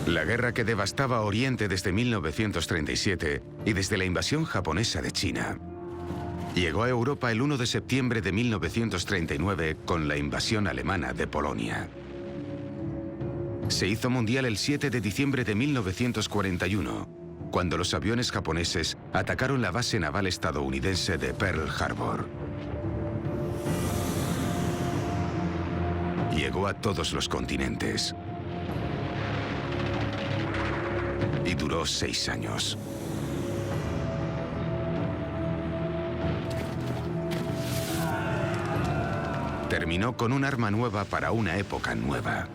La guerra que devastaba Oriente desde 1937 y desde la invasión japonesa de China. Llegó a Europa el 1 de septiembre de 1939 con la invasión alemana de Polonia. Se hizo mundial el 7 de diciembre de 1941, cuando los aviones japoneses atacaron la base naval estadounidense de Pearl Harbor. Llegó a todos los continentes. Y duró 6 años. Terminó con un arma nueva para una época nueva.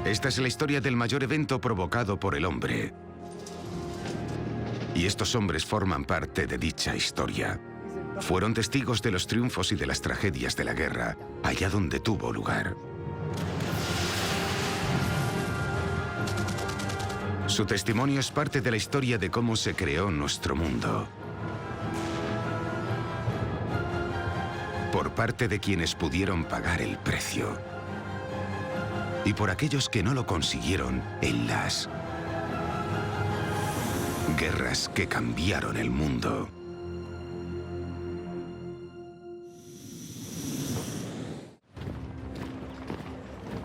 Esta es la historia del mayor evento provocado por el hombre. Y estos hombres forman parte de dicha historia. Fueron testigos de los triunfos y de las tragedias de la guerra, allá donde tuvo lugar. Su testimonio es parte de la historia de cómo se creó nuestro mundo. Por parte de quienes pudieron pagar el precio. Y por aquellos que no lo consiguieron en las guerras que cambiaron el mundo.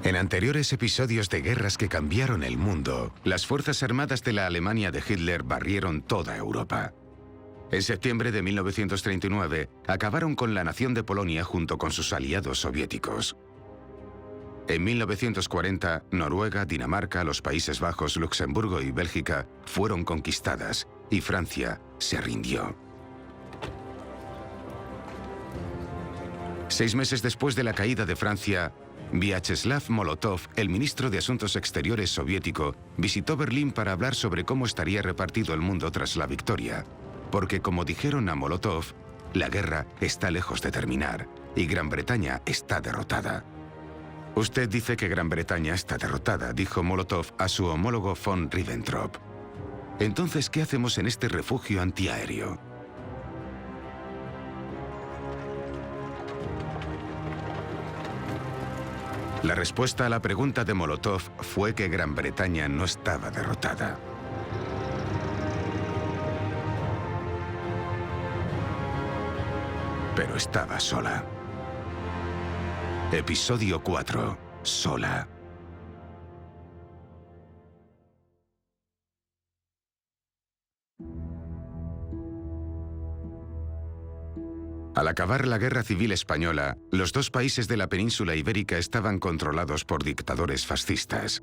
En anteriores episodios de guerras que cambiaron el mundo, las fuerzas armadas de la Alemania de Hitler barrieron toda Europa. En septiembre de 1939, acabaron con la nación de Polonia junto con sus aliados soviéticos. En 1940, Noruega, Dinamarca, los Países Bajos, Luxemburgo y Bélgica fueron conquistadas y Francia se rindió. 6 meses después de la caída de Francia, Vyacheslav Molotov, el ministro de Asuntos Exteriores soviético, visitó Berlín para hablar sobre cómo estaría repartido el mundo tras la victoria. Porque, como dijeron a Molotov, la guerra está lejos de terminar y Gran Bretaña está derrotada. Usted dice que Gran Bretaña está derrotada, dijo Molotov a su homólogo von Ribbentrop. Entonces, ¿qué hacemos en este refugio antiaéreo? La respuesta a la pregunta de Molotov fue que Gran Bretaña no estaba derrotada. Pero estaba sola. Episodio 4. Sola. Al acabar la Guerra Civil Española, los 2 países de la península ibérica estaban controlados por dictadores fascistas.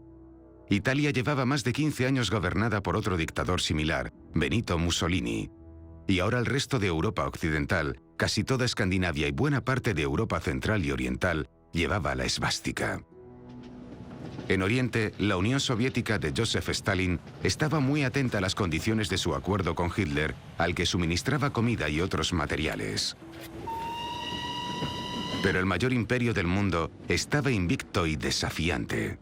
Italia llevaba más de 15 años gobernada por otro dictador similar, Benito Mussolini. Y ahora el resto de Europa occidental, casi toda Escandinavia y buena parte de Europa central y oriental, llevaba la esvástica. En Oriente, la Unión Soviética de Joseph Stalin estaba muy atenta a las condiciones de su acuerdo con Hitler, al que suministraba comida y otros materiales. Pero el mayor imperio del mundo estaba invicto y desafiante.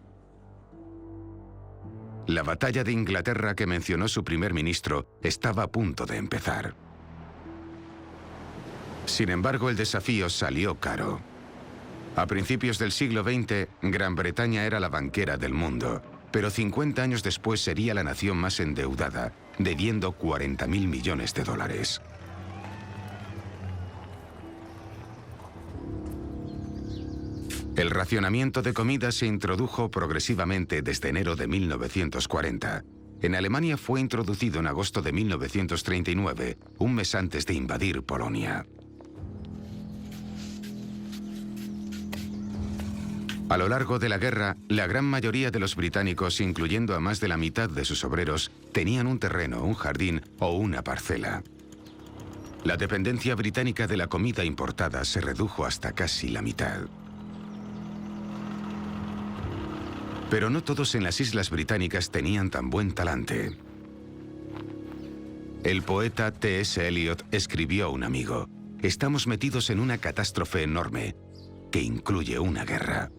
La batalla de Inglaterra que mencionó su primer ministro estaba a punto de empezar. Sin embargo, el desafío salió caro. A principios del siglo XX, Gran Bretaña era la banquera del mundo, pero 50 años después sería la nación más endeudada, debiendo 40.000 millones de dólares. El racionamiento de comida se introdujo progresivamente desde enero de 1940. En Alemania fue introducido en agosto de 1939, un mes antes de invadir Polonia. A lo largo de la guerra, la gran mayoría de los británicos, incluyendo a más de la mitad de sus obreros, tenían un terreno, un jardín o una parcela. La dependencia británica de la comida importada se redujo hasta casi la mitad. Pero no todos en las islas británicas tenían tan buen talante. El poeta T.S. Eliot escribió a un amigo: «Estamos metidos en una catástrofe enorme, que incluye una guerra».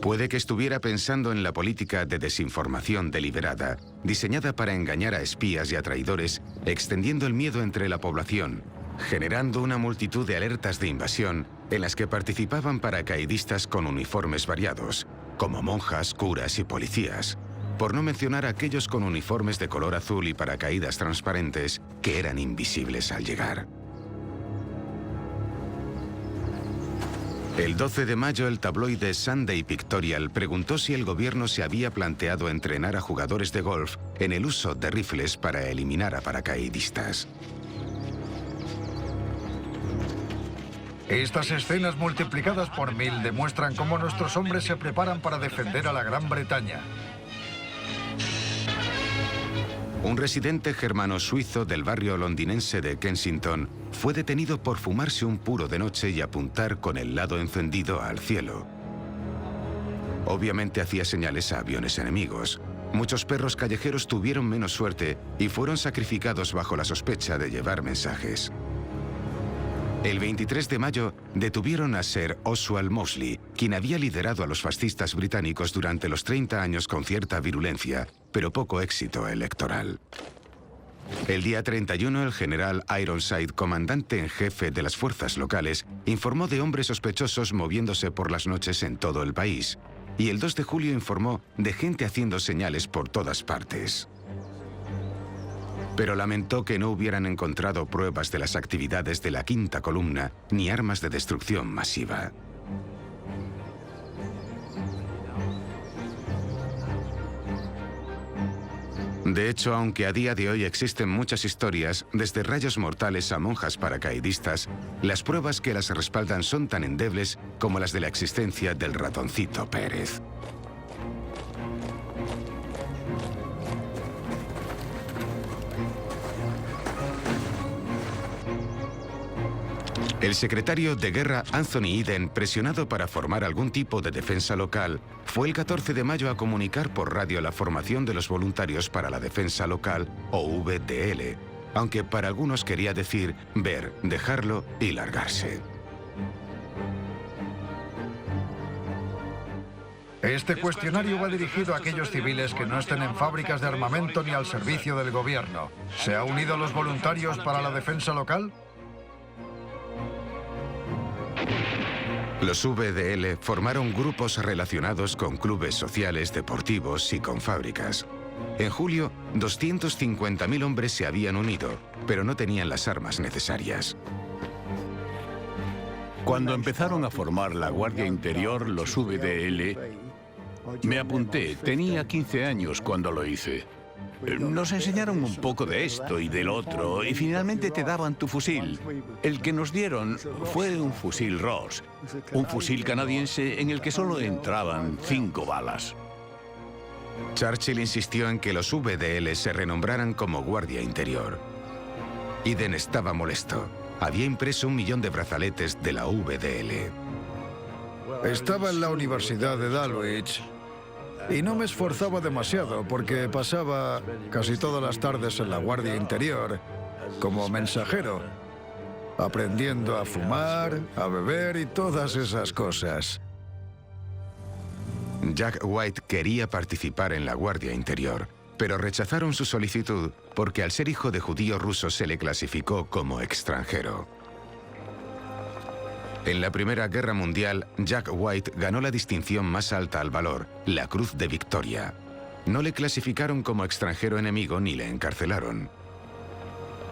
Puede que estuviera pensando en la política de desinformación deliberada, diseñada para engañar a espías y a traidores, extendiendo el miedo entre la población, generando una multitud de alertas de invasión en las que participaban paracaidistas con uniformes variados, como monjas, curas y policías, por no mencionar aquellos con uniformes de color azul y paracaídas transparentes que eran invisibles al llegar. El 12 de mayo, el tabloide Sunday Pictorial preguntó si el gobierno se había planteado entrenar a jugadores de golf en el uso de rifles para eliminar a paracaidistas. Estas escenas multiplicadas por 1000 demuestran cómo nuestros hombres se preparan para defender a la Gran Bretaña. Un residente germano-suizo del barrio londinense de Kensington fue detenido por fumarse un puro de noche y apuntar con el lado encendido al cielo. Obviamente hacía señales a aviones enemigos. Muchos perros callejeros tuvieron menos suerte y fueron sacrificados bajo la sospecha de llevar mensajes. El 23 de mayo detuvieron a Sir Oswald Mosley, quien había liderado a los fascistas británicos durante los 30 años con cierta virulencia, pero poco éxito electoral. El día 31, el general Ironside, comandante en jefe de las fuerzas locales, informó de hombres sospechosos moviéndose por las noches en todo el país. Y el 2 de julio informó de gente haciendo señales por todas partes. Pero lamentó que no hubieran encontrado pruebas de las actividades de la quinta columna ni armas de destrucción masiva. De hecho, aunque a día de hoy existen muchas historias, desde rayos mortales a monjas paracaidistas, las pruebas que las respaldan son tan endebles como las de la existencia del ratoncito Pérez. El secretario de Guerra Anthony Eden, presionado para formar algún tipo de defensa local, fue el 14 de mayo a comunicar por radio la formación de los Voluntarios para la Defensa Local, o VDL, aunque para algunos quería decir ver, dejarlo y largarse. Este cuestionario va dirigido a aquellos civiles que no estén en fábricas de armamento ni al servicio del gobierno. ¿Se ha unido a los voluntarios para la defensa local? Los VDL formaron grupos relacionados con clubes sociales, deportivos y con fábricas. En julio, 250.000 hombres se habían unido, pero no tenían las armas necesarias. Cuando empezaron a formar la Guardia Interior, los VDL, me apunté. Tenía 15 años cuando lo hice. Nos enseñaron un poco de esto y del otro, y finalmente te daban tu fusil. El que nos dieron fue un fusil Ross, un fusil canadiense en el que solo entraban 5 balas. Churchill insistió en que los VDL se renombraran como Guardia Interior. Eden estaba molesto. Había impreso 1 millón de brazaletes de la VDL. Estaba en la Universidad de Dulwich y no me esforzaba demasiado porque pasaba casi todas las tardes en la Guardia Interior como mensajero, aprendiendo a fumar, a beber y todas esas cosas. Jack White quería participar en la Guardia Interior, pero rechazaron su solicitud porque al ser hijo de judío ruso se le clasificó como extranjero. En la Primera Guerra Mundial, Jack White ganó la distinción más alta al valor, la Cruz de Victoria. No le clasificaron como extranjero enemigo ni le encarcelaron.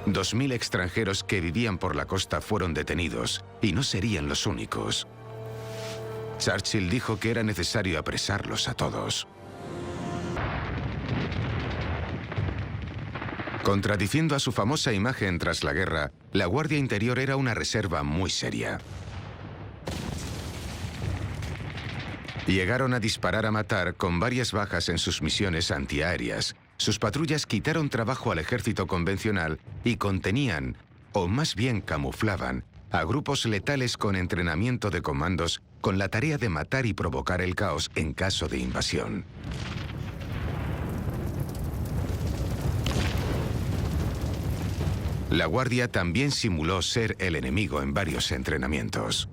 2000 extranjeros que vivían por la costa fueron detenidos, y no serían los únicos. Churchill dijo que era necesario apresarlos a todos. Contradiciendo a su famosa imagen tras la guerra, la Guardia Interior era una reserva muy seria. Llegaron a disparar a matar con varias bajas en sus misiones antiaéreas. Sus patrullas quitaron trabajo al ejército convencional y contenían, o más bien camuflaban, a grupos letales con entrenamiento de comandos con la tarea de matar y provocar el caos en caso de invasión. La Guardia también simuló ser el enemigo en varios entrenamientos.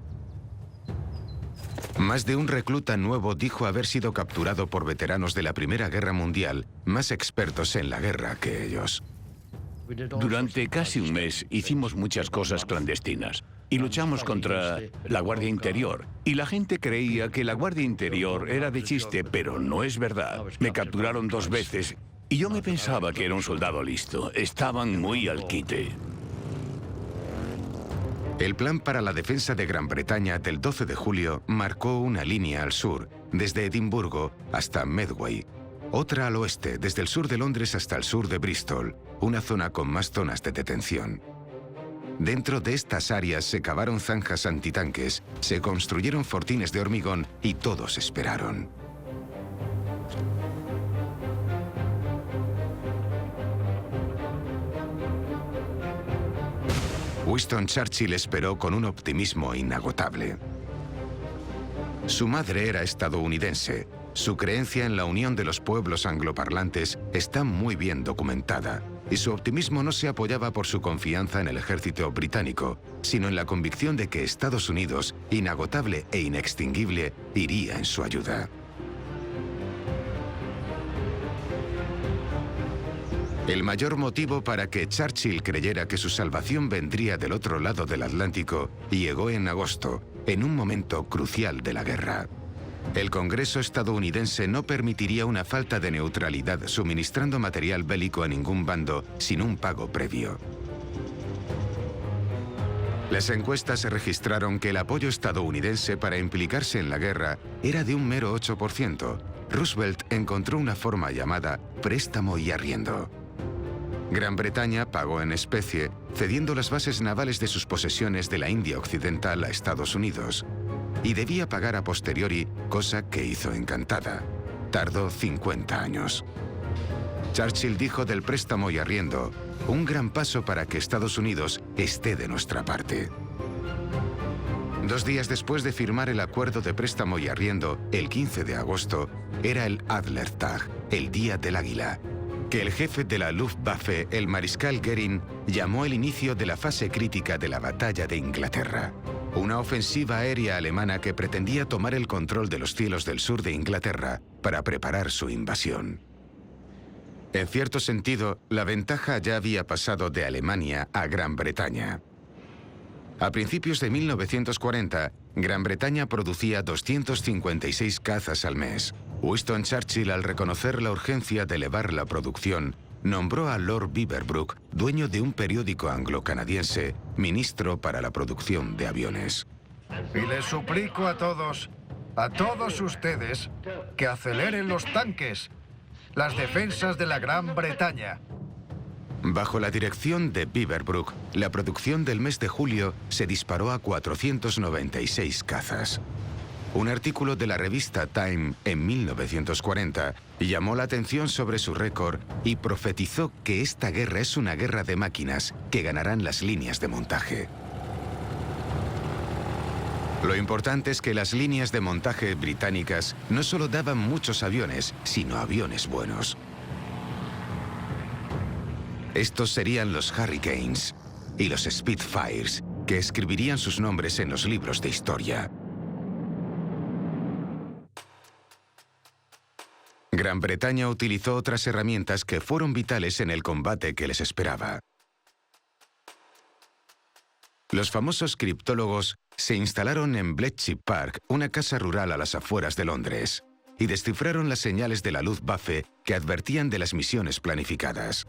Más de un recluta nuevo dijo haber sido capturado por veteranos de la Primera Guerra Mundial, más expertos en la guerra que ellos. Durante casi un mes hicimos muchas cosas clandestinas y luchamos contra la Guardia Interior. Y la gente creía que la Guardia Interior era de chiste, pero no es verdad. Me capturaron 2 veces y yo me pensaba que era un soldado listo. Estaban muy al quite. El plan para la defensa de Gran Bretaña del 12 de julio marcó una línea al sur, desde Edimburgo hasta Medway. Otra al oeste, desde el sur de Londres hasta el sur de Bristol, una zona con más zonas de detención. Dentro de estas áreas se cavaron zanjas antitanques, se construyeron fortines de hormigón y todos esperaron. Winston Churchill esperó con un optimismo inagotable. Su madre era estadounidense. Su creencia en la unión de los pueblos angloparlantes está muy bien documentada, y su optimismo no se apoyaba por su confianza en el ejército británico, sino en la convicción de que Estados Unidos, inagotable e inextinguible, iría en su ayuda. El mayor motivo para que Churchill creyera que su salvación vendría del otro lado del Atlántico llegó en agosto, en un momento crucial de la guerra. El Congreso estadounidense no permitiría una falta de neutralidad suministrando material bélico a ningún bando sin un pago previo. Las encuestas registraron que el apoyo estadounidense para implicarse en la guerra era de un mero 8%. Roosevelt encontró una forma llamada préstamo y arriendo. Gran Bretaña pagó en especie, cediendo las bases navales de sus posesiones de la India Occidental a Estados Unidos, y debía pagar a posteriori, cosa que hizo encantada. Tardó 50 años. Churchill dijo del préstamo y arriendo, un gran paso para que Estados Unidos esté de nuestra parte. 2 días después de firmar el acuerdo de préstamo y arriendo, el 15 de agosto, era el Adlertag, el Día del Águila, que el jefe de la Luftwaffe, el mariscal Goering, llamó el inicio de la fase crítica de la batalla de Inglaterra. Una ofensiva aérea alemana que pretendía tomar el control de los cielos del sur de Inglaterra para preparar su invasión. En cierto sentido, la ventaja ya había pasado de Alemania a Gran Bretaña. A principios de 1940, Gran Bretaña producía 256 cazas al mes. Winston Churchill, al reconocer la urgencia de elevar la producción, nombró a Lord Beaverbrook, dueño de un periódico anglo-canadiense, ministro para la producción de aviones. Y les suplico a todos ustedes, que aceleren los tanques, las defensas de la Gran Bretaña. Bajo la dirección de Beaverbrook, la producción del mes de julio se disparó a 496 cazas. Un artículo de la revista Time en 1940 llamó la atención sobre su récord y profetizó que esta guerra es una guerra de máquinas que ganarán las líneas de montaje. Lo importante es que las líneas de montaje británicas no solo daban muchos aviones, sino aviones buenos. Estos serían los Hurricanes y los Spitfires, que escribirían sus nombres en los libros de historia. Gran Bretaña utilizó otras herramientas que fueron vitales en el combate que les esperaba. Los famosos criptólogos se instalaron en Bletchley Park, una casa rural a las afueras de Londres, y descifraron las señales de la Luftwaffe que advertían de las misiones planificadas.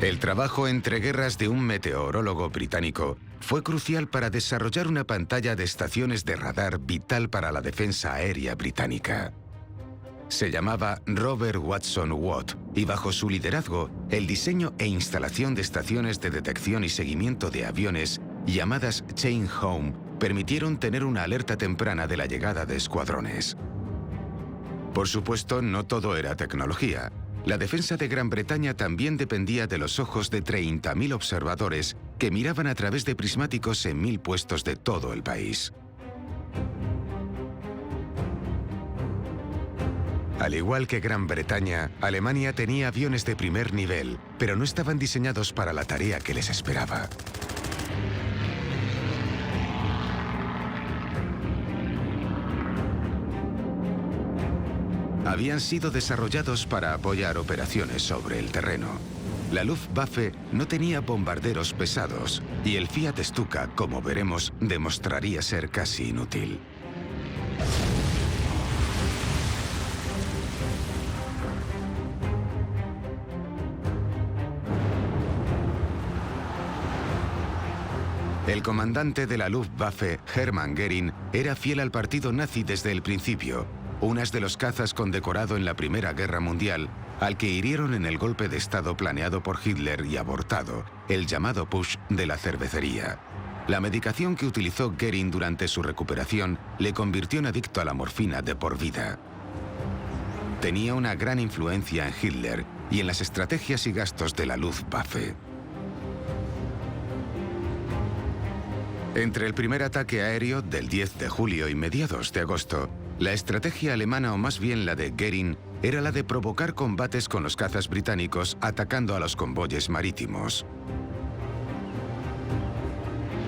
El trabajo entre guerras de un meteorólogo británico fue crucial para desarrollar una pantalla de estaciones de radar vital para la defensa aérea británica. Se llamaba Robert Watson Watt y bajo su liderazgo, el diseño e instalación de estaciones de detección y seguimiento de aviones llamadas Chain Home permitieron tener una alerta temprana de la llegada de escuadrones. Por supuesto, no todo era tecnología. La defensa de Gran Bretaña también dependía de los ojos de 30.000 observadores que miraban a través de prismáticos en 1000 puestos de todo el país. Al igual que Gran Bretaña, Alemania tenía aviones de primer nivel, pero no estaban diseñados para la tarea que les esperaba. habían sido desarrollados para apoyar operaciones sobre el terreno. La Luftwaffe no tenía bombarderos pesados y el Fiat Stuka, como veremos, demostraría ser casi inútil. El comandante de la Luftwaffe, Hermann Göring, era fiel al partido nazi desde el principio, unas de los cazas condecorado en la Primera Guerra Mundial, al que hirieron en el golpe de Estado planeado por Hitler y abortado, el llamado Putsch de la cervecería. La medicación que utilizó Göring durante su recuperación le convirtió en adicto a la morfina de por vida. Tenía una gran influencia en Hitler y en las estrategias y gastos de la Luftwaffe. Entre el primer ataque aéreo del 10 de julio y mediados de agosto, la estrategia alemana, o más bien la de Göring, era la de provocar combates con los cazas británicos atacando a los convoyes marítimos.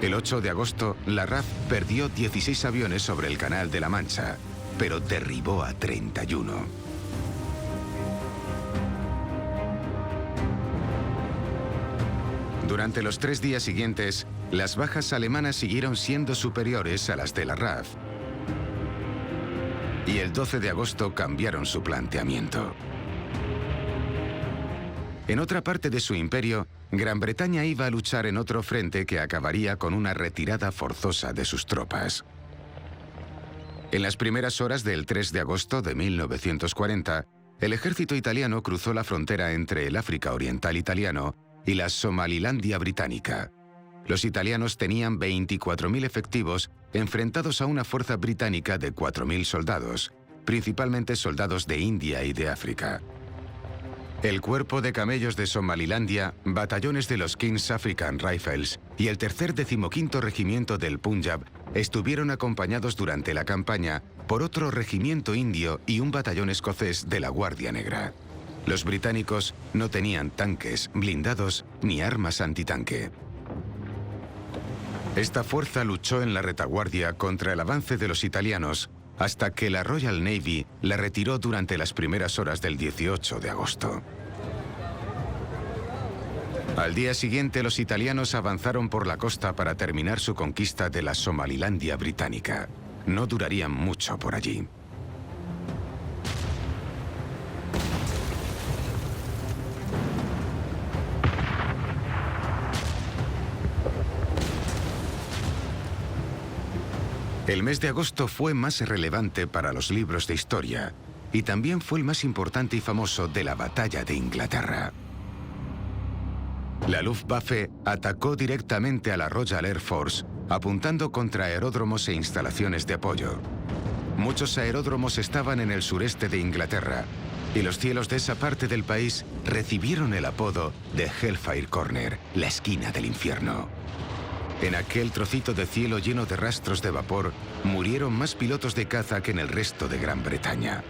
El 8 de agosto, la RAF perdió 16 aviones sobre el Canal de la Mancha, pero derribó a 31. Durante los 3 días siguientes, las bajas alemanas siguieron siendo superiores a las de la RAF. Y el 12 de agosto cambiaron su planteamiento. En otra parte de su imperio, Gran Bretaña iba a luchar en otro frente que acabaría con una retirada forzosa de sus tropas. En las primeras horas del 3 de agosto de 1940, el ejército italiano cruzó la frontera entre el África Oriental italiano y la Somalilandia británica. Los italianos tenían 24.000 efectivos enfrentados a una fuerza británica de 4.000 soldados, principalmente soldados de India y de África. El cuerpo de camellos de Somalilandia, batallones de los King's African Rifles y el 315º Regimiento del Punjab estuvieron acompañados durante la campaña por otro regimiento indio y un batallón escocés de la Guardia Negra. Los británicos no tenían tanques, blindados ni armas antitanque. Esta fuerza luchó en la retaguardia contra el avance de los italianos hasta que la Royal Navy la retiró durante las primeras horas del 18 de agosto. Al día siguiente, los italianos avanzaron por la costa para terminar su conquista de la Somalilandia británica. No durarían mucho por allí. El mes de agosto fue más relevante para los libros de historia y también fue el más importante y famoso de la Batalla de Inglaterra. La Luftwaffe atacó directamente a la Royal Air Force, apuntando contra aeródromos e instalaciones de apoyo. Muchos aeródromos estaban en el sureste de Inglaterra y los cielos de esa parte del país recibieron el apodo de Hellfire Corner, la esquina del infierno. En aquel trocito de cielo lleno de rastros de vapor, murieron más pilotos de caza que en el resto de Gran Bretaña.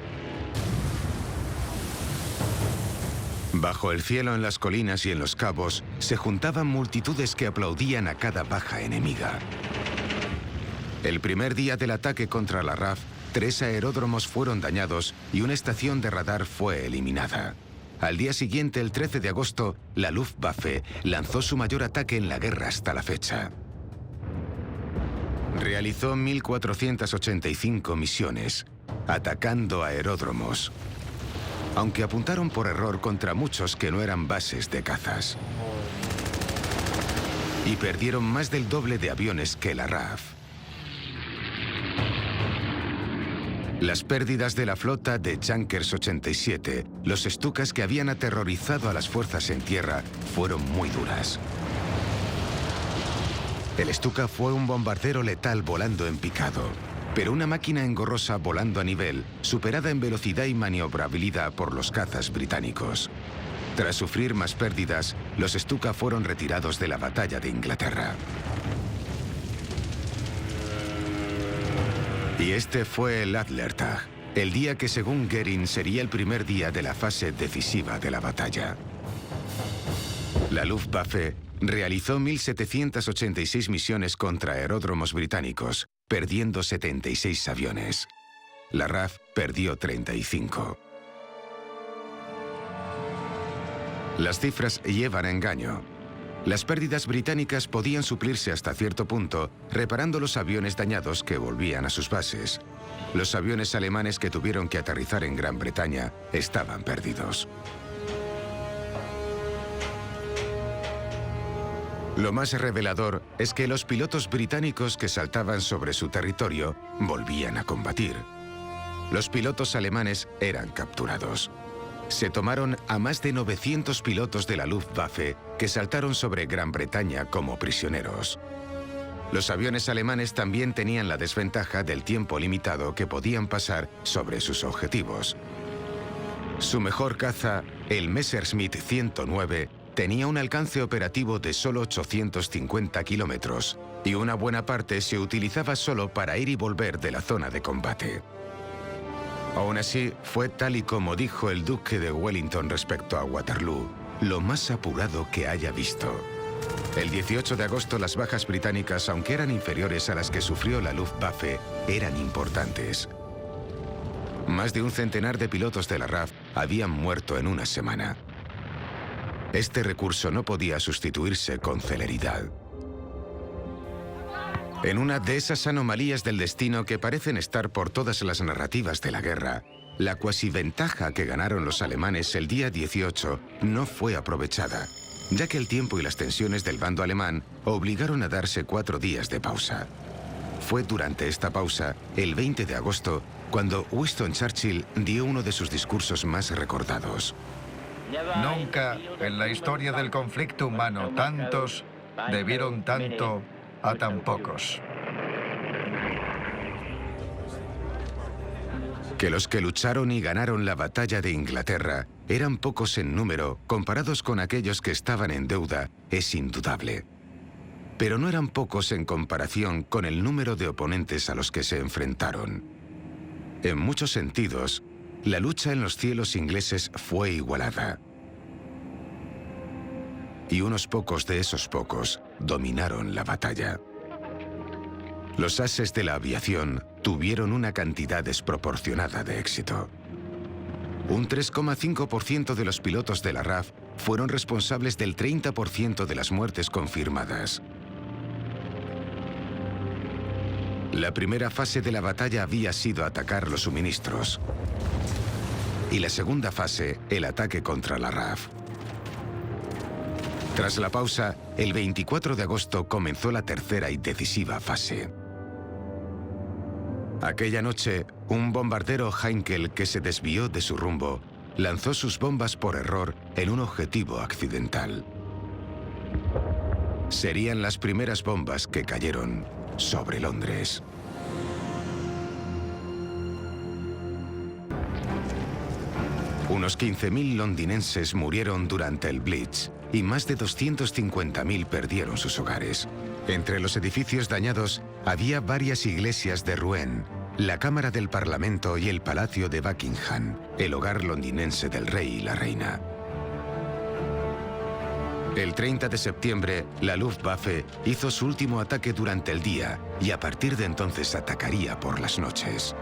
Bajo el cielo, en las colinas y en los cabos, se juntaban multitudes que aplaudían a cada baja enemiga. El primer día del ataque contra la RAF, 3 aeródromos fueron dañados y una estación de radar fue eliminada. Al día siguiente, el 13 de agosto, la Luftwaffe lanzó su mayor ataque en la guerra hasta la fecha. Realizó 1.485 misiones, atacando aeródromos, aunque apuntaron por error contra muchos que no eran bases de cazas. Y perdieron más del doble de aviones que la RAF. Las pérdidas de la flota de Junkers 87, los Stukas que habían aterrorizado a las fuerzas en tierra, fueron muy duras. El Stuka fue un bombardero letal volando en picado, pero una máquina engorrosa volando a nivel, superada en velocidad y maniobrabilidad por los cazas británicos. Tras sufrir más pérdidas, los Stuka fueron retirados de la Batalla de Inglaterra. Y este fue el Adlertag, el día que según Göring sería el primer día de la fase decisiva de la batalla. La Luftwaffe realizó 1.786 misiones contra aeródromos británicos, perdiendo 76 aviones. La RAF perdió 35. Las cifras llevan a engaño. Las pérdidas británicas podían suplirse hasta cierto punto reparando los aviones dañados que volvían a sus bases. Los aviones alemanes que tuvieron que aterrizar en Gran Bretaña estaban perdidos. Lo más revelador es que los pilotos británicos que saltaban sobre su territorio volvían a combatir. Los pilotos alemanes eran capturados. Se tomaron a más de 900 pilotos de la Luftwaffe que saltaron sobre Gran Bretaña como prisioneros. Los aviones alemanes también tenían la desventaja del tiempo limitado que podían pasar sobre sus objetivos. Su mejor caza, el Messerschmitt 109, tenía un alcance operativo de solo 850 kilómetros y una buena parte se utilizaba solo para ir y volver de la zona de combate. Aún así, fue tal y como dijo el duque de Wellington respecto a Waterloo, lo más apurado que haya visto. El 18 de agosto las bajas británicas, aunque eran inferiores a las que sufrió la Luftwaffe, eran importantes. Más de un centenar de pilotos de la RAF habían muerto en una semana. Este recurso no podía sustituirse con celeridad. En una de esas anomalías del destino que parecen estar por todas las narrativas de la guerra, la cuasi ventaja que ganaron los alemanes el día 18 no fue aprovechada, ya que el tiempo y las tensiones del bando alemán obligaron a darse 4 días de pausa. Fue durante esta pausa, el 20 de agosto, cuando Winston Churchill dio uno de sus discursos más recordados. Nunca en la historia del conflicto humano tantos debieron tanto a tan pocos. Que los que lucharon y ganaron la batalla de Inglaterra eran pocos en número comparados con aquellos que estaban en deuda es indudable. Pero no eran pocos en comparación con el número de oponentes a los que se enfrentaron. En muchos sentidos, la lucha en los cielos ingleses fue igualada. Y unos pocos de esos pocos dominaron la batalla. Los ases de la aviación tuvieron una cantidad desproporcionada de éxito. Un 3,5% de los pilotos de la RAF fueron responsables del 30% de las muertes confirmadas. La primera fase de la batalla había sido atacar los suministros. Y la segunda fase, el ataque contra la RAF. Tras la pausa, el 24 de agosto comenzó la tercera y decisiva fase. Aquella noche, un bombardero Heinkel que se desvió de su rumbo lanzó sus bombas por error en un objetivo accidental. Serían las primeras bombas que cayeron sobre Londres. Unos 15.000 londinenses murieron durante el Blitz y más de 250.000 perdieron sus hogares. Entre los edificios dañados había varias iglesias de Rouen, la Cámara del Parlamento y el Palacio de Buckingham, el hogar londinense del rey y la reina. El 30 de septiembre, la Luftwaffe hizo su último ataque durante el día y a partir de entonces atacaría por las noches.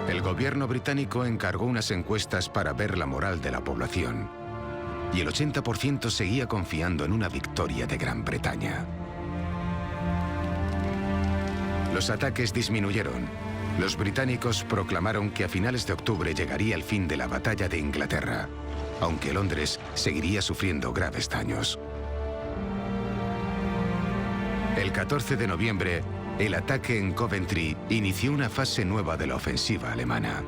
El gobierno británico encargó unas encuestas para ver la moral de la población. Y el 80% seguía confiando en una victoria de Gran Bretaña. Los ataques disminuyeron. Los británicos proclamaron que a finales de octubre llegaría el fin de la batalla de Inglaterra, aunque Londres seguiría sufriendo graves daños. El 14 de noviembre, el ataque en Coventry inició una fase nueva de la ofensiva alemana.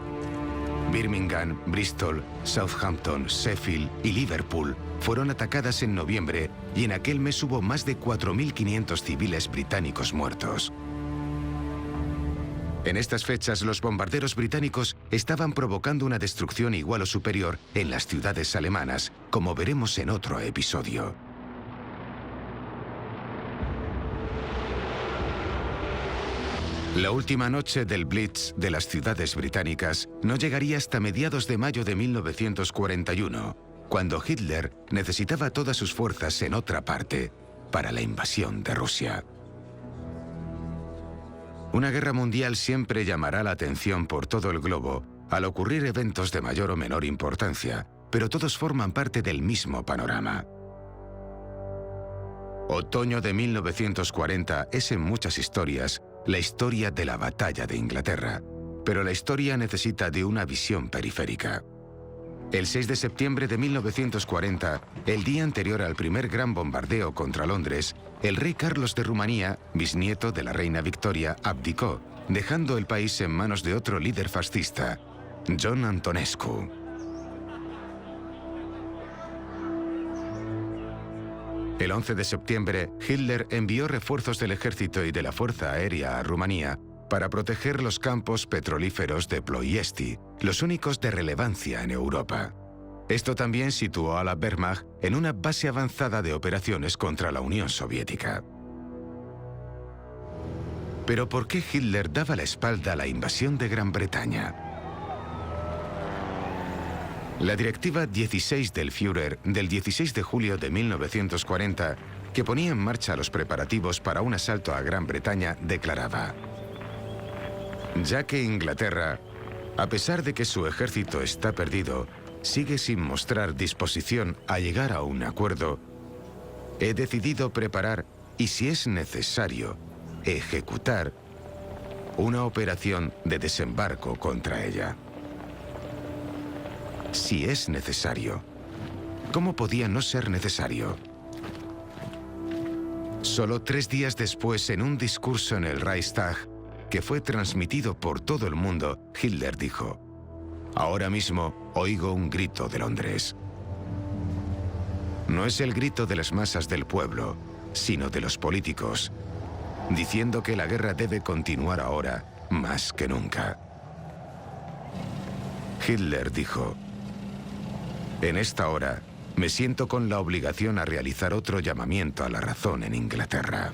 Birmingham, Bristol, Southampton, Sheffield y Liverpool fueron atacadas en noviembre y en aquel mes hubo más de 4.500 civiles británicos muertos. En estas fechas, los bombarderos británicos estaban provocando una destrucción igual o superior en las ciudades alemanas, como veremos en otro episodio. La última noche del Blitz de las ciudades británicas no llegaría hasta mediados de mayo de 1941, cuando Hitler necesitaba todas sus fuerzas en otra parte para la invasión de Rusia. Una guerra mundial siempre llamará la atención por todo el globo al ocurrir eventos de mayor o menor importancia, pero todos forman parte del mismo panorama. Otoño de 1940 es en muchas historias la historia de la batalla de Inglaterra, pero la historia necesita de una visión periférica. El 6 de septiembre de 1940, el día anterior al primer gran bombardeo contra Londres, el rey Carlos de Rumanía, bisnieto de la reina Victoria, abdicó, dejando el país en manos de otro líder fascista, John Antonescu. El 11 de septiembre, Hitler envió refuerzos del ejército y de la Fuerza Aérea a Rumanía para proteger los campos petrolíferos de Ploiesti, los únicos de relevancia en Europa. Esto también situó a la Wehrmacht en una base avanzada de operaciones contra la Unión Soviética. Pero ¿por qué Hitler daba la espalda a la invasión de Gran Bretaña? La Directiva 16 del Führer del 16 de julio de 1940, que ponía en marcha los preparativos para un asalto a Gran Bretaña, declaraba: ya que Inglaterra, a pesar de que su ejército está perdido, sigue sin mostrar disposición a llegar a un acuerdo, he decidido preparar, y si es necesario, ejecutar una operación de desembarco contra ella. Si es necesario. ¿Cómo podía no ser necesario? Solo 3 días después, en un discurso en el Reichstag, que fue transmitido por todo el mundo, Hitler dijo: ahora mismo oigo un grito de Londres. No es el grito de las masas del pueblo, sino de los políticos, diciendo que la guerra debe continuar ahora más que nunca. Hitler dijo: en esta hora me siento con la obligación a realizar otro llamamiento a la razón en Inglaterra.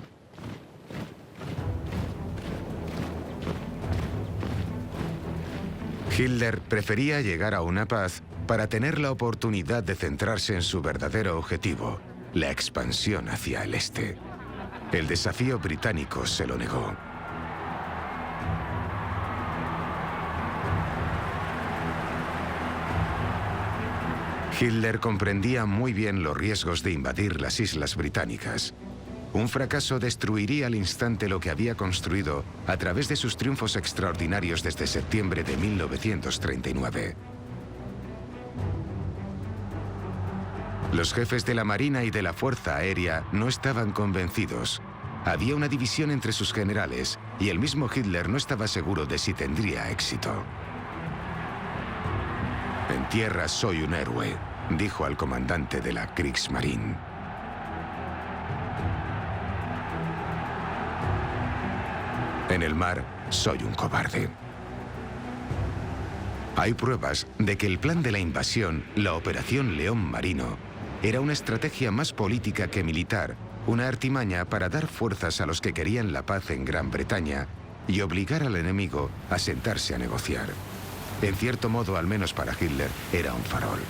Hitler prefería llegar a una paz para tener la oportunidad de centrarse en su verdadero objetivo, la expansión hacia el este. El desafío británico se lo negó. Hitler comprendía muy bien los riesgos de invadir las islas británicas. Un fracaso destruiría al instante lo que había construido a través de sus triunfos extraordinarios desde septiembre de 1939. Los jefes de la Marina y de la Fuerza Aérea no estaban convencidos. Había una división entre sus generales y el mismo Hitler no estaba seguro de si tendría éxito. En tierra soy un héroe, dijo al comandante de la Kriegsmarine. En el mar, soy un cobarde. Hay pruebas de que el plan de la invasión, la Operación León Marino, era una estrategia más política que militar, una artimaña para dar fuerzas a los que querían la paz en Gran Bretaña y obligar al enemigo a sentarse a negociar. En cierto modo, al menos para Hitler, era un farol.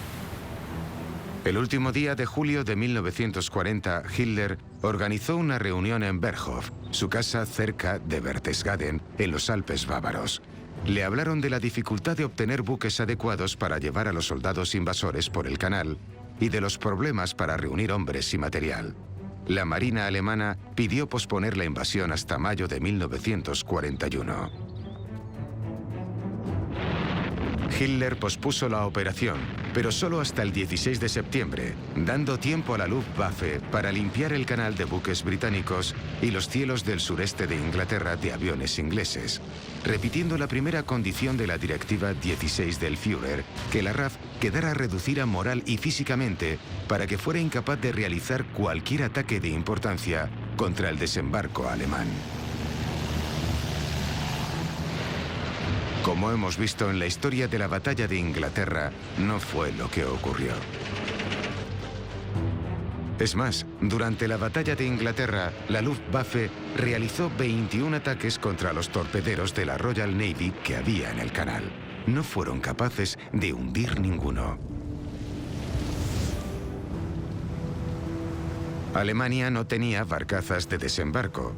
El último día de julio de 1940, Hitler organizó una reunión en Berghof, su casa cerca de Berchtesgaden, en los Alpes bávaros. Le hablaron de la dificultad de obtener buques adecuados para llevar a los soldados invasores por el canal y de los problemas para reunir hombres y material. La Marina alemana pidió posponer la invasión hasta mayo de 1941. Hitler pospuso la operación, pero solo hasta el 16 de septiembre, dando tiempo a la Luftwaffe para limpiar el canal de buques británicos y los cielos del sureste de Inglaterra de aviones ingleses, repitiendo la primera condición de la Directiva 16 del Führer, que la RAF quedara reducida moral y físicamente para que fuera incapaz de realizar cualquier ataque de importancia contra el desembarco alemán. Como hemos visto en la historia de la batalla de Inglaterra, no fue lo que ocurrió. Es más, durante la batalla de Inglaterra, la Luftwaffe realizó 21 ataques contra los torpederos de la Royal Navy que había en el canal. No fueron capaces de hundir ninguno. Alemania no tenía barcazas de desembarco,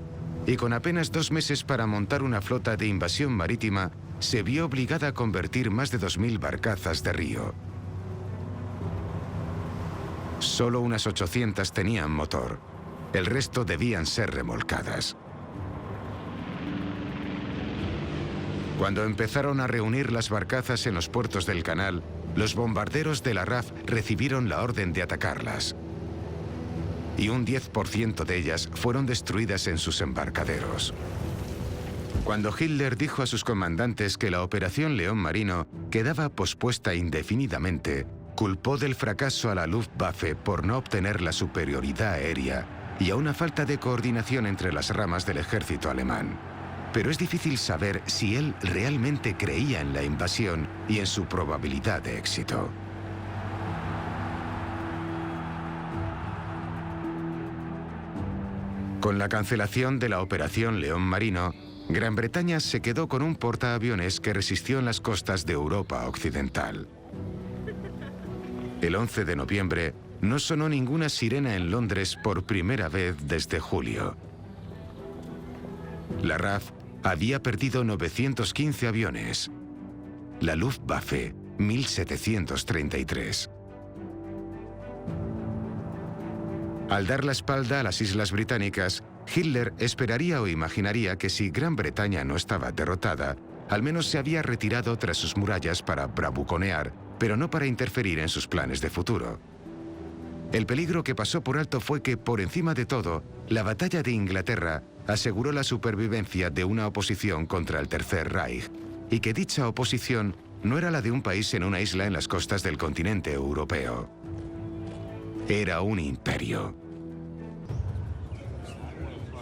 y con apenas 2 meses para montar una flota de invasión marítima, se vio obligada a convertir más de 2000 barcazas de río. Solo unas 800 tenían motor. El resto debían ser remolcadas. Cuando empezaron a reunir las barcazas en los puertos del canal, los bombarderos de la RAF recibieron la orden de atacarlas. Y un 10% de ellas fueron destruidas en sus embarcaderos. Cuando Hitler dijo a sus comandantes que la Operación León Marino quedaba pospuesta indefinidamente, culpó del fracaso a la Luftwaffe por no obtener la superioridad aérea y a una falta de coordinación entre las ramas del ejército alemán. Pero es difícil saber si él realmente creía en la invasión y en su probabilidad de éxito. Con la cancelación de la Operación León Marino, Gran Bretaña se quedó con un portaaviones que resistió en las costas de Europa Occidental. El 11 de noviembre no sonó ninguna sirena en Londres por primera vez desde julio. La RAF había perdido 915 aviones. La Luftwaffe, 1733. Al dar la espalda a las islas británicas, Hitler esperaría o imaginaría que si Gran Bretaña no estaba derrotada, al menos se había retirado tras sus murallas para bravuconear, pero no para interferir en sus planes de futuro. El peligro que pasó por alto fue que, por encima de todo, la batalla de Inglaterra aseguró la supervivencia de una oposición contra el Tercer Reich, y que dicha oposición no era la de un país en una isla en las costas del continente europeo. Era un imperio.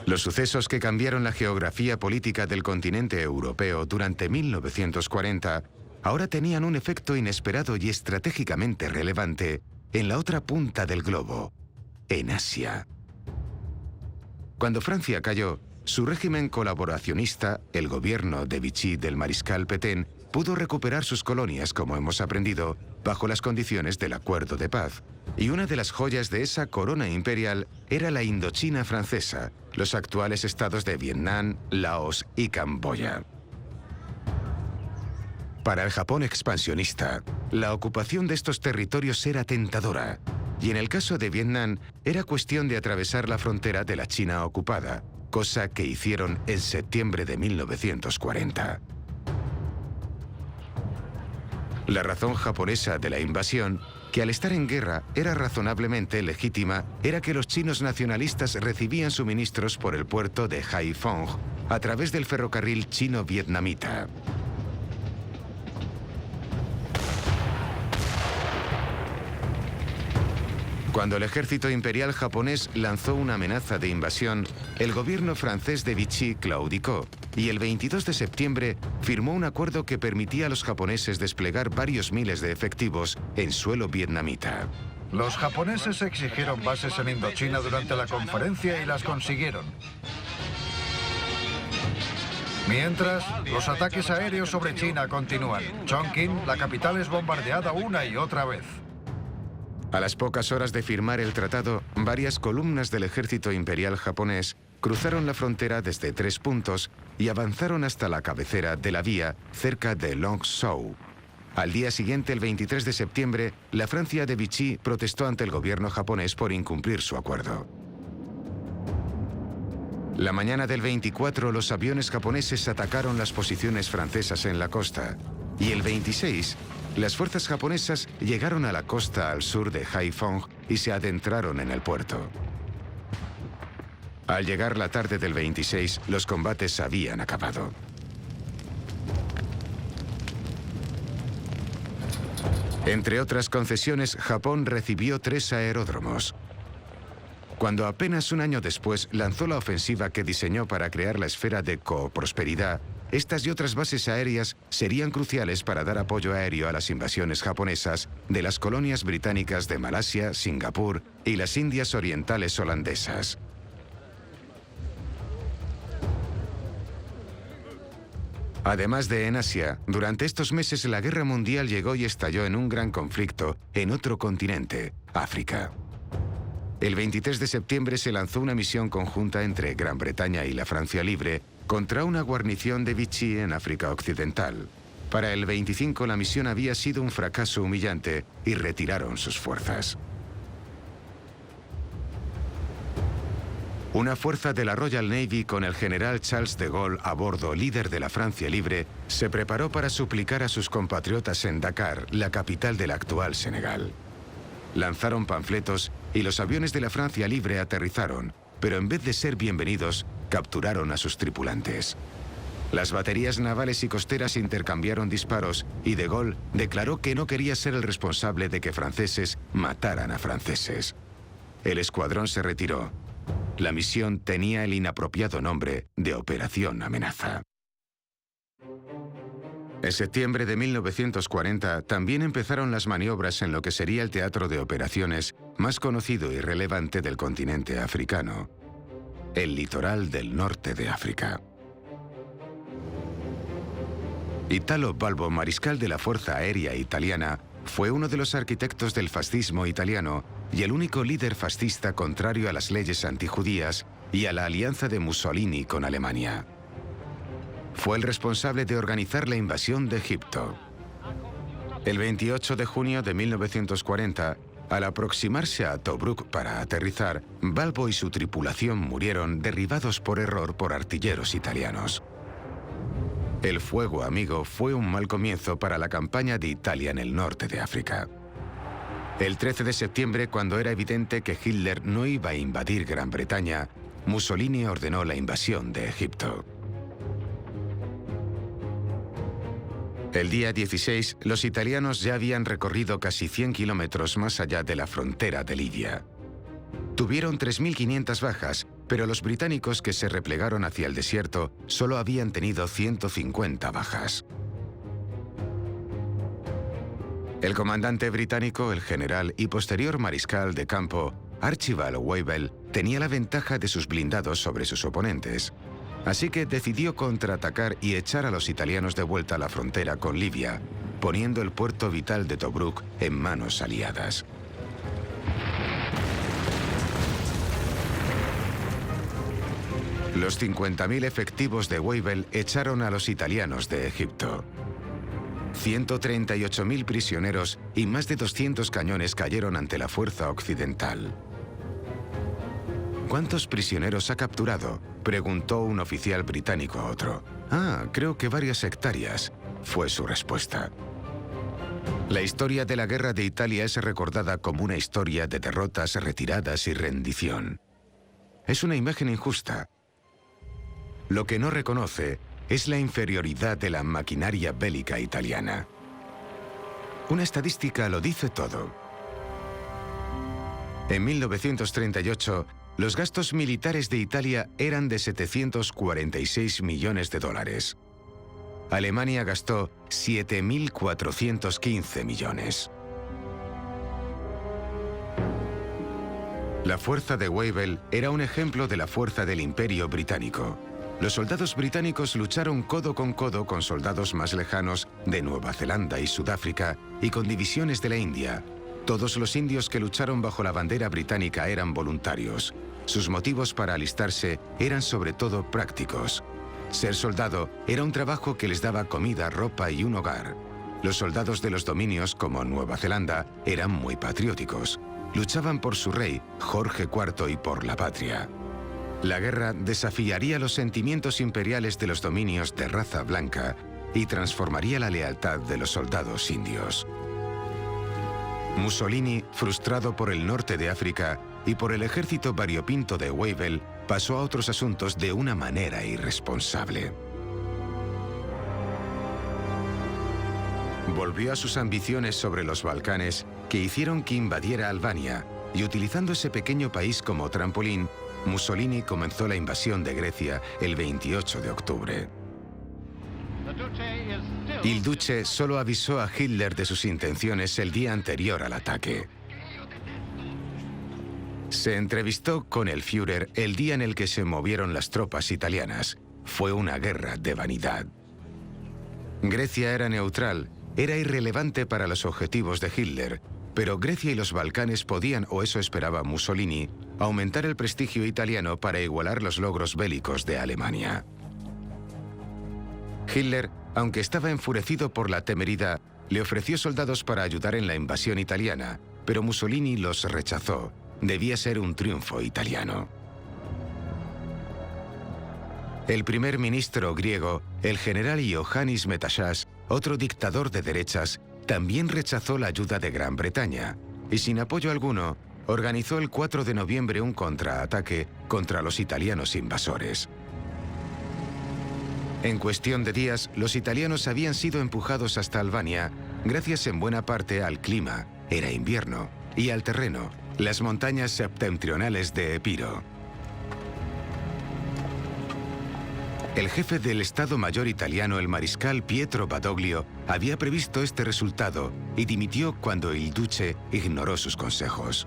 Los sucesos que cambiaron la geografía política del continente europeo durante 1940 ahora tenían un efecto inesperado y estratégicamente relevante en la otra punta del globo, en Asia. Cuando Francia cayó, su régimen colaboracionista, el gobierno de Vichy del mariscal Pétain, pudo recuperar sus colonias, como hemos aprendido, bajo las condiciones del acuerdo de paz. Y una de las joyas de esa corona imperial era la Indochina francesa, los actuales estados de Vietnam, Laos y Camboya. Para el Japón expansionista, la ocupación de estos territorios era tentadora, y en el caso de Vietnam era cuestión de atravesar la frontera de la China ocupada, cosa que hicieron en septiembre de 1940. La razón japonesa de la invasión, que al estar en guerra era razonablemente legítima, era que los chinos nacionalistas recibían suministros por el puerto de Haiphong a través del ferrocarril chino-vietnamita. Cuando el ejército imperial japonés lanzó una amenaza de invasión, el gobierno francés de Vichy claudicó y el 22 de septiembre firmó un acuerdo que permitía a los japoneses desplegar varios miles de efectivos en suelo vietnamita. Los japoneses exigieron bases en Indochina durante la conferencia y las consiguieron. Mientras, los ataques aéreos sobre China continúan. Chongqing, la capital, es bombardeada una y otra vez. A las pocas horas de firmar el tratado, varias columnas del ejército imperial japonés cruzaron la frontera desde 3 puntos y avanzaron hasta la cabecera de la vía, cerca de Longzhou. Al día siguiente, el 23 de septiembre, la Francia de Vichy protestó ante el gobierno japonés por incumplir su acuerdo. La mañana del 24, los aviones japoneses atacaron las posiciones francesas en la costa, y el 26, las fuerzas japonesas llegaron a la costa al sur de Haiphong y se adentraron en el puerto. Al llegar la tarde del 26, los combates habían acabado. Entre otras concesiones, Japón recibió 3 aeródromos. Cuando apenas un año después lanzó la ofensiva que diseñó para crear la esfera de coprosperidad, estas y otras bases aéreas serían cruciales para dar apoyo aéreo a las invasiones japonesas de las colonias británicas de Malasia, Singapur y las Indias Orientales holandesas. Además de en Asia, durante estos meses la guerra mundial llegó y estalló en un gran conflicto en otro continente, África. El 23 de septiembre se lanzó una misión conjunta entre Gran Bretaña y la Francia Libre contra una guarnición de Vichy en África Occidental. Para el 25 la misión había sido un fracaso humillante y retiraron sus fuerzas. Una fuerza de la Royal Navy con el general Charles de Gaulle a bordo, líder de la Francia Libre, se preparó para suplicar a sus compatriotas en Dakar, la capital del actual Senegal. Lanzaron panfletos y los aviones de la Francia Libre aterrizaron, pero en vez de ser bienvenidos, capturaron a sus tripulantes. Las baterías navales y costeras intercambiaron disparos y de Gaulle declaró que no quería ser el responsable de que franceses mataran a franceses. El escuadrón se retiró. La misión tenía el inapropiado nombre de Operación Amenaza. En septiembre de 1940 también empezaron las maniobras en lo que sería el teatro de operaciones más conocido y relevante del continente africano, el litoral del norte de África. Italo Balbo, mariscal de la Fuerza Aérea Italiana, fue uno de los arquitectos del fascismo italiano y el único líder fascista contrario a las leyes antijudías y a la alianza de Mussolini con Alemania. Fue el responsable de organizar la invasión de Egipto. El 28 de junio de 1940, al aproximarse a Tobruk para aterrizar, Balbo y su tripulación murieron derribados por error por artilleros italianos. El fuego amigo fue un mal comienzo para la campaña de Italia en el norte de África. El 13 de septiembre, cuando era evidente que Hitler no iba a invadir Gran Bretaña, Mussolini ordenó la invasión de Egipto. El día 16, los italianos ya habían recorrido casi 100 kilómetros más allá de la frontera de Libia. Tuvieron 3.500 bajas, pero los británicos que se replegaron hacia el desierto solo habían tenido 150 bajas. El comandante británico, el general y posterior mariscal de campo, Archibald Wavell, tenía la ventaja de sus blindados sobre sus oponentes. Así que decidió contraatacar y echar a los italianos de vuelta a la frontera con Libia, poniendo el puerto vital de Tobruk en manos aliadas. Los 50.000 efectivos de Wavell echaron a los italianos de Egipto. 138.000 prisioneros y más de 200 cañones cayeron ante la fuerza occidental. ¿Cuántos prisioneros ha capturado?, preguntó un oficial británico a otro. Creo que varias hectáreas, fue su respuesta. La historia de la guerra de Italia es recordada como una historia de derrotas, retiradas y rendición. Es una imagen injusta. Lo que no reconoce es la inferioridad de la maquinaria bélica italiana. Una estadística lo dice todo. En 1938, los gastos militares de Italia eran de 746 millones de dólares. Alemania gastó 7.415 millones. La fuerza de Wavell era un ejemplo de la fuerza del Imperio Británico. Los soldados británicos lucharon codo con soldados más lejanos de Nueva Zelanda y Sudáfrica y con divisiones de la India. Todos los indios que lucharon bajo la bandera británica eran voluntarios. Sus motivos para alistarse eran sobre todo prácticos. Ser soldado era un trabajo que les daba comida, ropa y un hogar. Los soldados de los dominios, como Nueva Zelanda, eran muy patrióticos. Luchaban por su rey, Jorge IV, y por la patria. La guerra desafiaría los sentimientos imperiales de los dominios de raza blanca y transformaría la lealtad de los soldados indios. Mussolini, frustrado por el norte de África y por el ejército variopinto de Wavell, pasó a otros asuntos de una manera irresponsable. Volvió a sus ambiciones sobre los Balcanes, que hicieron que invadiera Albania, y utilizando ese pequeño país como trampolín, Mussolini comenzó la invasión de Grecia el 28 de octubre. Il Duce solo avisó a Hitler de sus intenciones el día anterior al ataque. Se entrevistó con el Führer el día en el que se movieron las tropas italianas. Fue una guerra de vanidad. Grecia era neutral, era irrelevante para los objetivos de Hitler, pero Grecia y los Balcanes podían, o eso esperaba Mussolini, aumentar el prestigio italiano para igualar los logros bélicos de Alemania. Hitler, aunque estaba enfurecido por la temeridad, le ofreció soldados para ayudar en la invasión italiana, pero Mussolini los rechazó. Debía ser un triunfo italiano. El primer ministro griego, el general Iohannis Metaxas, otro dictador de derechas, también rechazó la ayuda de Gran Bretaña y sin apoyo alguno, organizó el 4 de noviembre un contraataque contra los italianos invasores. En cuestión de días, los italianos habían sido empujados hasta Albania, gracias en buena parte al clima, era invierno, y al terreno, las montañas septentrionales de Epiro. El jefe del Estado Mayor italiano, el mariscal Pietro Badoglio, había previsto este resultado y dimitió cuando el duce ignoró sus consejos.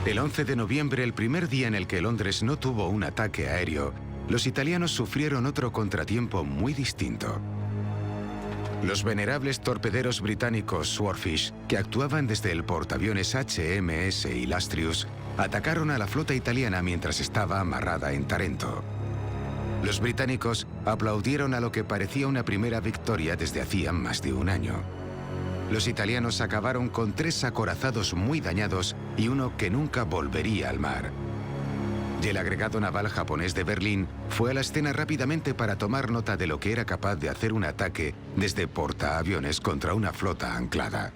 El 11 de noviembre, el primer día en el que Londres no tuvo un ataque aéreo, los italianos sufrieron otro contratiempo muy distinto. Los venerables torpederos británicos Swordfish, que actuaban desde el portaaviones HMS Illustrious, atacaron a la flota italiana mientras estaba amarrada en Tarento. Los británicos aplaudieron a lo que parecía una primera victoria desde hacía más de un año. Los italianos acabaron con 3 acorazados muy dañados y uno que nunca volvería al mar. Y el agregado naval japonés de Berlín fue a la escena rápidamente para tomar nota de lo que era capaz de hacer un ataque desde portaaviones contra una flota anclada.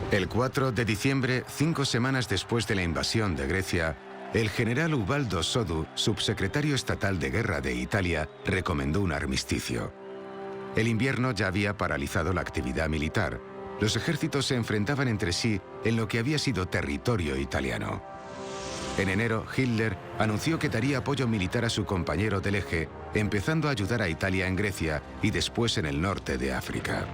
El 4 de diciembre, 5 semanas después de la invasión de Grecia, el general Ubaldo Sodu, subsecretario estatal de guerra de Italia, recomendó un armisticio. El invierno ya había paralizado la actividad militar. Los ejércitos se enfrentaban entre sí en lo que había sido territorio italiano. En enero, Hitler anunció que daría apoyo militar a su compañero del eje, empezando a ayudar a Italia en Grecia y después en el norte de África.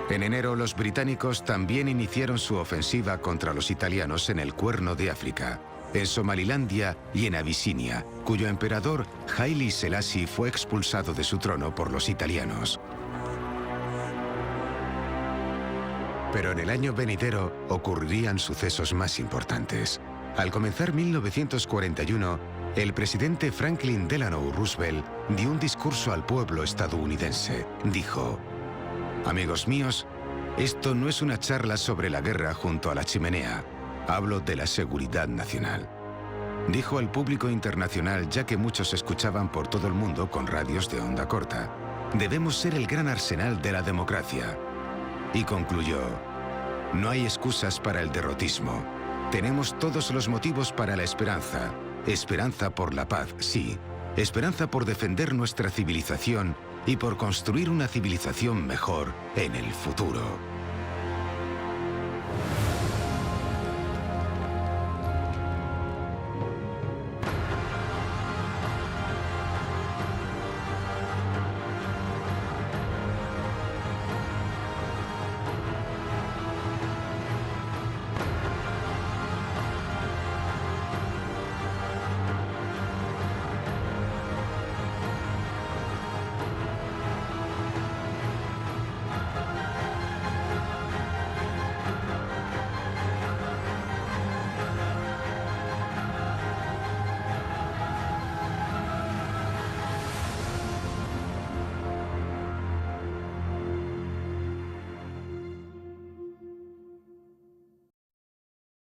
En enero, los británicos también iniciaron su ofensiva contra los italianos en el Cuerno de África, en Somalilandia y en Abisinia, cuyo emperador Haile Selassie fue expulsado de su trono por los italianos. Pero en el año venidero ocurrirían sucesos más importantes. Al comenzar 1941, el presidente Franklin Delano Roosevelt dio un discurso al pueblo estadounidense. Dijo: «Amigos míos, esto no es una charla sobre la guerra junto a la chimenea. Hablo de la seguridad nacional». Dijo al público internacional, ya que muchos escuchaban por todo el mundo con radios de onda corta: «Debemos ser el gran arsenal de la democracia». Y concluyó: «No hay excusas para el derrotismo. Tenemos todos los motivos para la esperanza. Esperanza por la paz, sí. Esperanza por defender nuestra civilización y por construir una civilización mejor en el futuro».